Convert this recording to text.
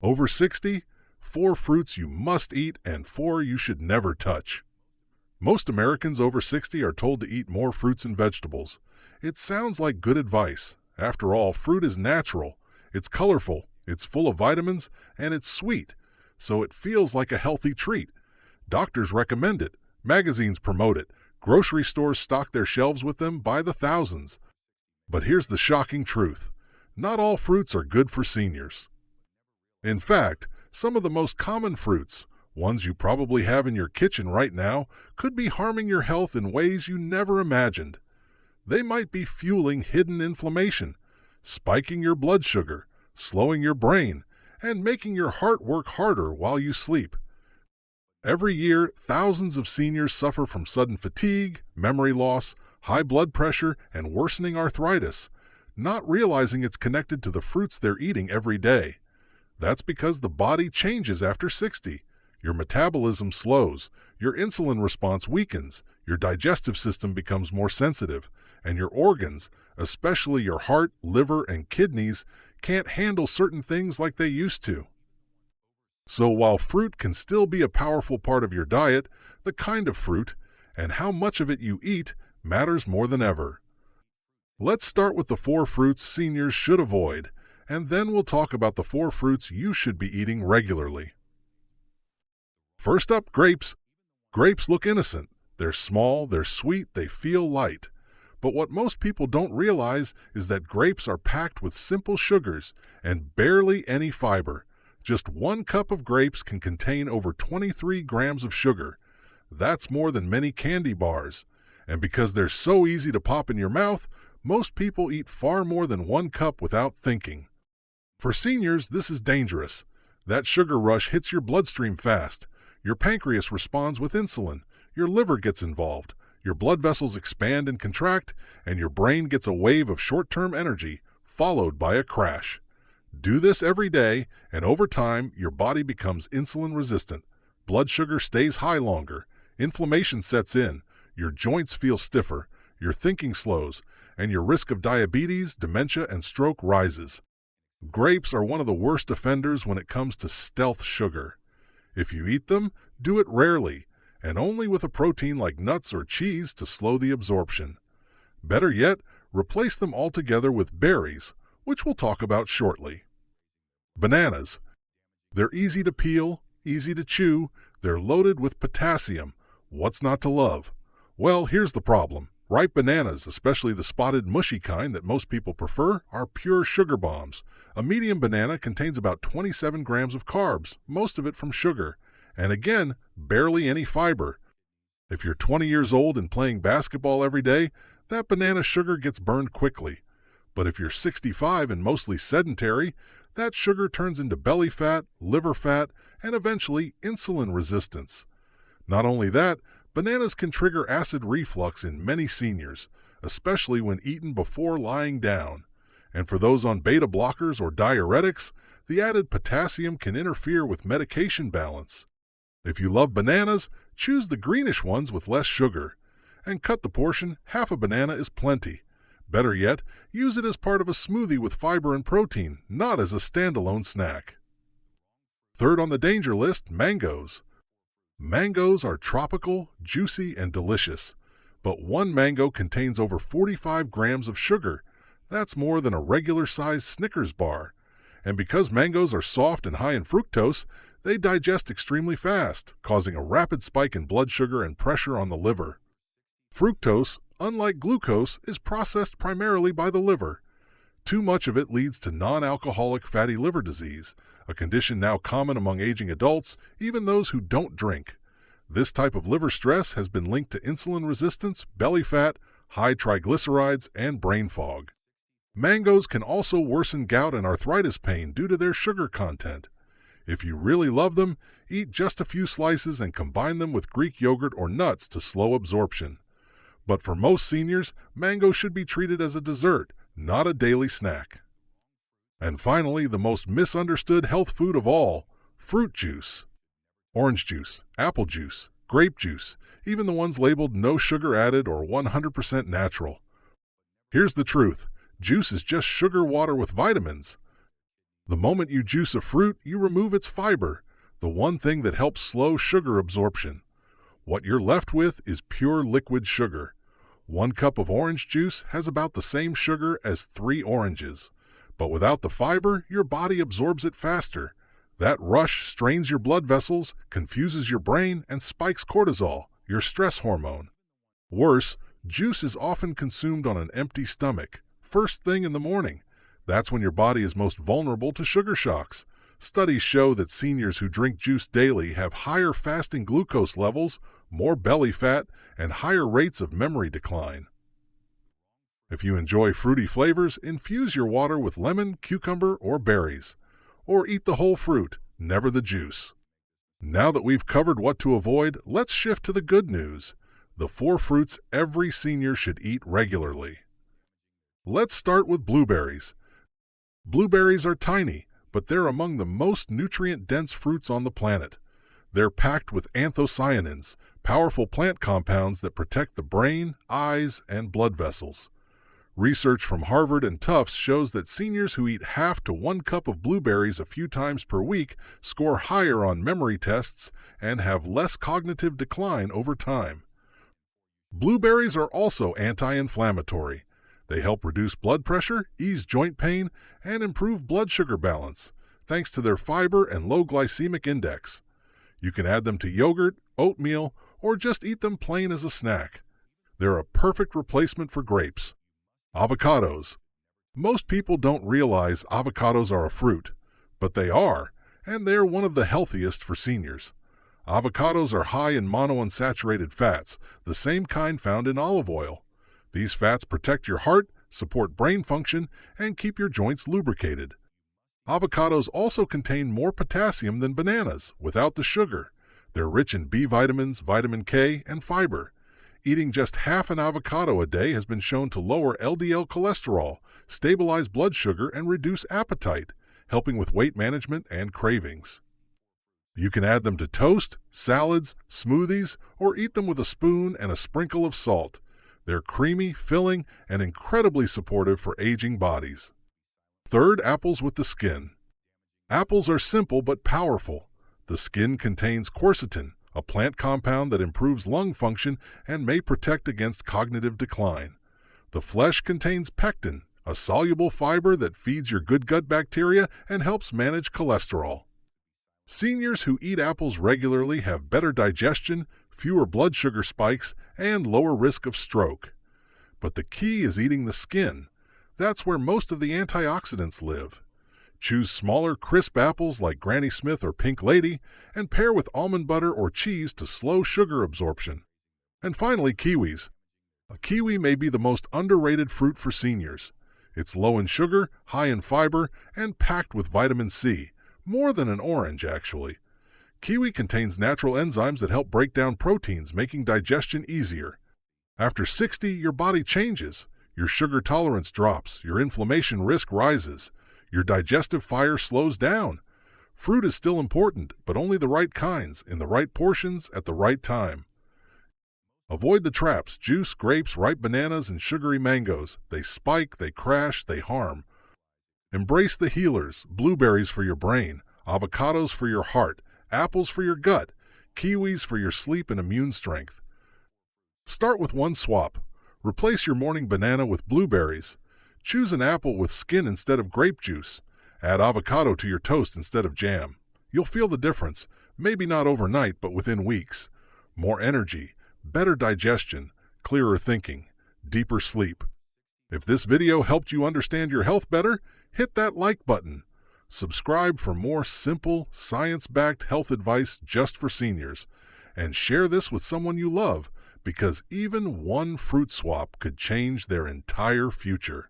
Over 60? 4 fruits you must eat and 4 you should never touch. Most Americans over 60 are told to eat more fruits and vegetables. It sounds like good advice. After all, fruit is natural. It's colorful, it's full of vitamins, and it's sweet, so it feels like a healthy treat. Doctors recommend it. Magazines promote it. Grocery stores stock their shelves with them by the thousands. But here's the shocking truth. Not all fruits are good for seniors. In fact, some of the most common fruits, ones you probably have in your kitchen right now, could be harming your health in ways you never imagined. They might be fueling hidden inflammation, spiking your blood sugar, slowing your brain, and making your heart work harder while you sleep. Every year, thousands of seniors suffer from sudden fatigue, memory loss, high blood pressure, and worsening arthritis, not realizing it's connected to the fruits they're eating every day. That's because the body changes after 60. Your metabolism slows, your insulin response weakens, your digestive system becomes more sensitive, and your organs, especially your heart, liver, and kidneys, can't handle certain things like they used to. So while fruit can still be a powerful part of your diet, the kind of fruit and how much of it you eat matters more than ever. Let's start with the 4 fruits seniors should avoid, and then we'll talk about the 4 fruits you should be eating regularly. First up, grapes. Grapes look innocent. They're small, they're sweet, they feel light. But what most people don't realize is that grapes are packed with simple sugars and barely any fiber. Just 1 cup of grapes can contain over 23 grams of sugar. That's more than many candy bars. And because they're so easy to pop in your mouth, most people eat far more than 1 cup without thinking. For seniors, this is dangerous. That sugar rush hits your bloodstream fast. Your pancreas responds with insulin. Your liver gets involved. Your blood vessels expand and contract, and your brain gets a wave of short-term energy, followed by a crash. Do this every day, and over time, your body becomes insulin resistant. Blood sugar stays high longer. Inflammation sets in. Your joints feel stiffer. Your thinking slows, and your risk of diabetes, dementia, and stroke rises. Grapes are one of the worst offenders when it comes to stealth sugar. If you eat them, do it rarely, and only with a protein like nuts or cheese to slow the absorption. Better yet, replace them altogether with berries, which we'll talk about shortly. Bananas. They're easy to peel, easy to chew, they're loaded with potassium. What's not to love? Well, here's the problem. Ripe bananas, especially the spotted mushy kind that most people prefer, are pure sugar bombs. A medium banana contains about 27 grams of carbs, most of it from sugar, and again, barely any fiber. If you're 20 years old and playing basketball every day, that banana sugar gets burned quickly. But if you're 65 and mostly sedentary, that sugar turns into belly fat, liver fat, and eventually insulin resistance. Not only that, bananas can trigger acid reflux in many seniors, especially when eaten before lying down. And for those on beta blockers or diuretics, the added potassium can interfere with medication balance. If you love bananas, choose the greenish ones with less sugar. And cut the portion, half a banana is plenty. Better yet, use it as part of a smoothie with fiber and protein, not as a standalone snack. Third on the danger list, mangoes. Mangoes are tropical, juicy, and delicious. But 1 mango contains over 45 grams of sugar. That's more than a regular-sized Snickers bar. And because mangoes are soft and high in fructose, they digest extremely fast, causing a rapid spike in blood sugar and pressure on the liver. Fructose, unlike glucose, is processed primarily by the liver. Too much of it leads to non-alcoholic fatty liver disease, a condition now common among aging adults, even those who don't drink. This type of liver stress has been linked to insulin resistance, belly fat, high triglycerides, and brain fog. Mangoes can also worsen gout and arthritis pain due to their sugar content. If you really love them, eat just a few slices and combine them with Greek yogurt or nuts to slow absorption. But for most seniors, mango should be treated as a dessert, not a daily snack. And finally, the most misunderstood health food of all, fruit juice. Orange juice, apple juice, grape juice, even the ones labeled no sugar added or 100% natural. Here's the truth. Juice is just sugar water with vitamins. The moment you juice a fruit, you remove its fiber, the one thing that helps slow sugar absorption. What you're left with is pure liquid sugar. 1 cup of orange juice has about the same sugar as 3 oranges. But without the fiber, your body absorbs it faster. That rush strains your blood vessels, confuses your brain, and spikes cortisol, your stress hormone. Worse, juice is often consumed on an empty stomach, first thing in the morning. That's when your body is most vulnerable to sugar shocks. Studies show that seniors who drink juice daily have higher fasting glucose levels, more belly fat, and higher rates of memory decline. If you enjoy fruity flavors, infuse your water with lemon, cucumber, or berries. Or eat the whole fruit, never the juice. Now that we've covered what to avoid, let's shift to the good news. The 4 fruits every senior should eat regularly. Let's start with blueberries. Blueberries are tiny, but they're among the most nutrient-dense fruits on the planet. They're packed with anthocyanins, powerful plant compounds that protect the brain, eyes, and blood vessels. Research from Harvard and Tufts shows that seniors who eat half to 1 cup of blueberries a few times per week score higher on memory tests and have less cognitive decline over time. Blueberries are also anti-inflammatory. They help reduce blood pressure, ease joint pain, and improve blood sugar balance, thanks to their fiber and low glycemic index. You can add them to yogurt, oatmeal, or just eat them plain as a snack. They're a perfect replacement for grapes. Avocados. Most people don't realize avocados are a fruit, but they are, and they're one of the healthiest for seniors. Avocados are high in monounsaturated fats, the same kind found in olive oil. These fats protect your heart, support brain function, and keep your joints lubricated. Avocados also contain more potassium than bananas, without the sugar. They're rich in B vitamins, vitamin K, and fiber. Eating just half an avocado a day has been shown to lower LDL cholesterol, stabilize blood sugar, and reduce appetite, helping with weight management and cravings. You can add them to toast, salads, smoothies, or eat them with a spoon and a sprinkle of salt. They're creamy, filling, and incredibly supportive for aging bodies. Third, apples with the skin. Apples are simple but powerful. The skin contains quercetin, a plant compound that improves lung function and may protect against cognitive decline. The flesh contains pectin, a soluble fiber that feeds your good gut bacteria and helps manage cholesterol. Seniors who eat apples regularly have better digestion, fewer blood sugar spikes, and lower risk of stroke. But the key is eating the skin. That's where most of the antioxidants live. Choose smaller, crisp apples like Granny Smith or Pink Lady, and pair with almond butter or cheese to slow sugar absorption. And finally, kiwis. A kiwi may be the most underrated fruit for seniors. It's low in sugar, high in fiber, and packed with vitamin C, more than an orange, actually. Kiwi contains natural enzymes that help break down proteins, making digestion easier. After 60, your body changes. Your sugar tolerance drops, your inflammation risk rises, your digestive fire slows down. Fruit is still important, but only the right kinds, in the right portions, at the right time. Avoid the traps: juice, grapes, ripe bananas, and sugary mangoes. They spike, they crash, they harm. Embrace the healers: blueberries for your brain, avocados for your heart, apples for your gut, kiwis for your sleep and immune strength. Start with one swap. Replace your morning banana with blueberries. Choose an apple with skin instead of grape juice. Add avocado to your toast instead of jam. You'll feel the difference, maybe not overnight, but within weeks. More energy, better digestion, clearer thinking, deeper sleep. If this video helped you understand your health better, hit that like button. Subscribe for more simple, science-backed health advice just for seniors. And share this with someone you love, because even one fruit swap could change their entire future.